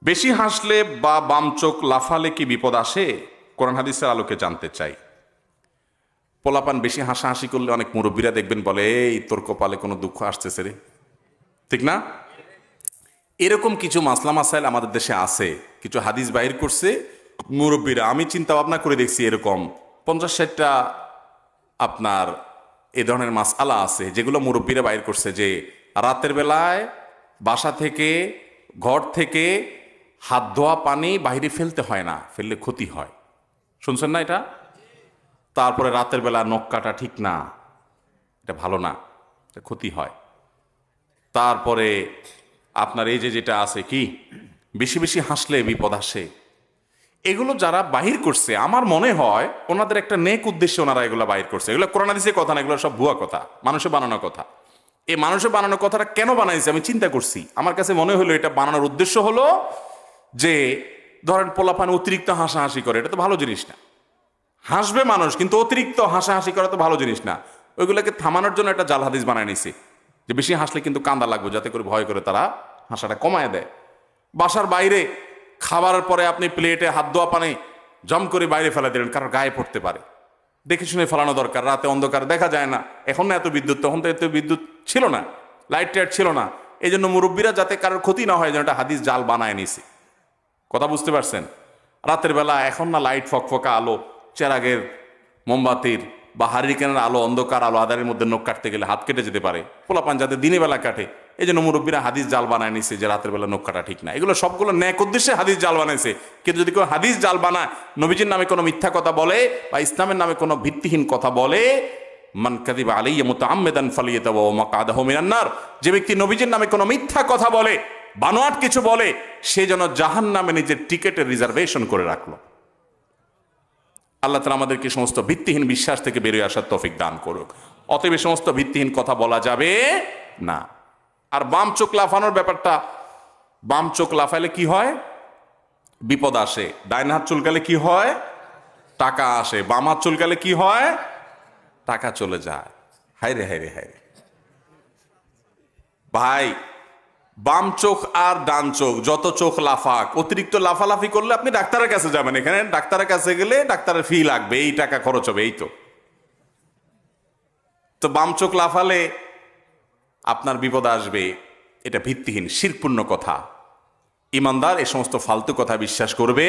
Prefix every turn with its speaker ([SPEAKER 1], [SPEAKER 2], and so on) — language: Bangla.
[SPEAKER 1] বেশি হাসলে বা বাম চোখ লাফালে কি বিপদ আসে? কোরআন হাদিসের আলোকে জানতে চাই। পোলাপান বেশি হাসাহাসি করলে অনেক মুরব্বীরা দেখবেন বলে, এই তোর কপালে কোনো দুঃখ আসতেছে রে, ঠিক না? এরকম কিছু মাসলা মাসাইল আমাদের দেশে আছে, কিছু হাদিস বাহির করছে মুরব্বীরা। আমি চিন্তা ভাবনা করে দেখছি এরকম 50-60টা আপনার এ ধরনের মাসআলা আছে যেগুলো মুরব্বীরা বাইর করছে, যে রাতের বেলায় বাসা থেকে ঘর থেকে হাত ধোয়া পানি বাইরে ফেলতে হয় না, ফেললে ক্ষতি হয়। শুনছেন না এটা? তারপরে রাতের বেলা নখ কাটা ঠিক না, এটা ভালো না, এটা ক্ষতি হয়। তারপরে আপনার এই যে যেটা আছে কি, বেশি বেশি হাসলে বিপদ আসে। এগুলো যারা বাহির করছে আমার মনে হয় ওনাদের একটা নেক উদ্দেশ্যে ওনারা এগুলো বাহির করছে। এগুলো কোরআন হাদিসের কথা না, এগুলো সব ভুয়া কথা, মানুষের বানানো কথা। এই মানুষের বানানো কথাটা কেন বানাইছে আমি চিন্তা করছি। আমার কাছে মনে হলো এটা বানানোর উদ্দেশ্য হলো যে ধরেন পোলাপান অতিরিক্ত হাসাহাসি করে, এটা তো ভালো জিনিস না। হাসবে মানুষ, কিন্তু অতিরিক্ত হাসাহাসি করা তো ভালো জিনিস না। ওইগুলোকে থামানোর জন্য একটা জাল হাদিস বানায় নিছে যে বেশি হাসলে কিন্তু কান্দা লাগবে, যাতে করে ভয় করে তারা হাসাটা কমায় দেয়। বাসার বাইরে খাবারের পরে আপনি প্লেটে হাত ধোয়া পানি জম করে বাইরে ফেলা দিলেন, কারণ গায়ে পড়তে পারে, দেখে শুনে ফেলানো দরকার। রাতে অন্ধকার দেখা যায় না, এখন না এত বিদ্যুৎ, তখন তো এত বিদ্যুৎ ছিল না, লাইট টাইট ছিল না। এই জন্য মুরব্বীরা যাতে কারোর ক্ষতি না হয় যেন একটা হাদিস জাল বানায় নিছে। কথা বুঝতে পারছেন? রাতের বেলা এখন না লাইট ফকফকা আলো, চেরাগের মোমবাতির বা হারিকেনের আলো, অন্ধকার আলো, আধারের মধ্যে নখ কাটতে গেলে হাত কেটে যেতে পারে। পোলাপান যাতে দিনের বেলা কাটে, এই জন্য মুরব্বীরা হাদিস জাল বানায় নিছে যে রাতের বেলা নখ কাটা ঠিক না। এগুলো সবগুলো ন্যাক উদ্দেশ্যে হাদিস জাল বানাইছে। কিন্তু যদি কেউ হাদিস জাল বানায়, নবীজির নামে কোনো মিথ্যা কথা বলে বা ইসলামের নামে কোনো ভিত্তিহীন কথা বলে, মান কাযিবা আলাইয়া মুতাআম্মিদান ফালিয়াতাবাওয়া মাকআদাহু মিনান নার, যে ব্যক্তি নবীজির নামে কোনো মিথ্যা কথা বলে, বানোয়াট কিছু বলে, সে যেন জাহান্নামে নিজের টিকেটের রিজার্ভেশন করে রাখলো। আল্লাহ তাআলা আমাদেরকে সমস্ত ভিত্তিহীন বিশ্বাস থেকে বেরিয়ে আসার তৌফিক দান করুক। অতএব সমস্ত ভিত্তিহীন কথা বলা যাবে না। আর বাম চোখ লাফানোর ব্যাপারটা, বাম চোখ লাফাইলে কি হয়? বিপদ আসে। ডাইন হাত চুলকালে কি হয়? টাকা আসে। বাম হাত চুলকালে কি হয়? টাকা চলে যায়। হায়রে হায়রে হায়রে ভাই, বাম চোখ আর ডান চোখ, যত চোখ লাফাক, অতিরিক্ত লাফালাফি করলে আপনি ডাক্তারের কাছে যাবেন। এখানে ডাক্তারের কাছে গেলে ডাক্তারের ফি লাগবে, এই টাকা খরচ হবে, এই তো বাম চোখ লাফালে আপনার বিপদ আসবে। এটা ভিত্তিহীন শিরকপূর্ণ কথা। ইমানদার এ সমস্ত ফালতু কথা বিশ্বাস করবে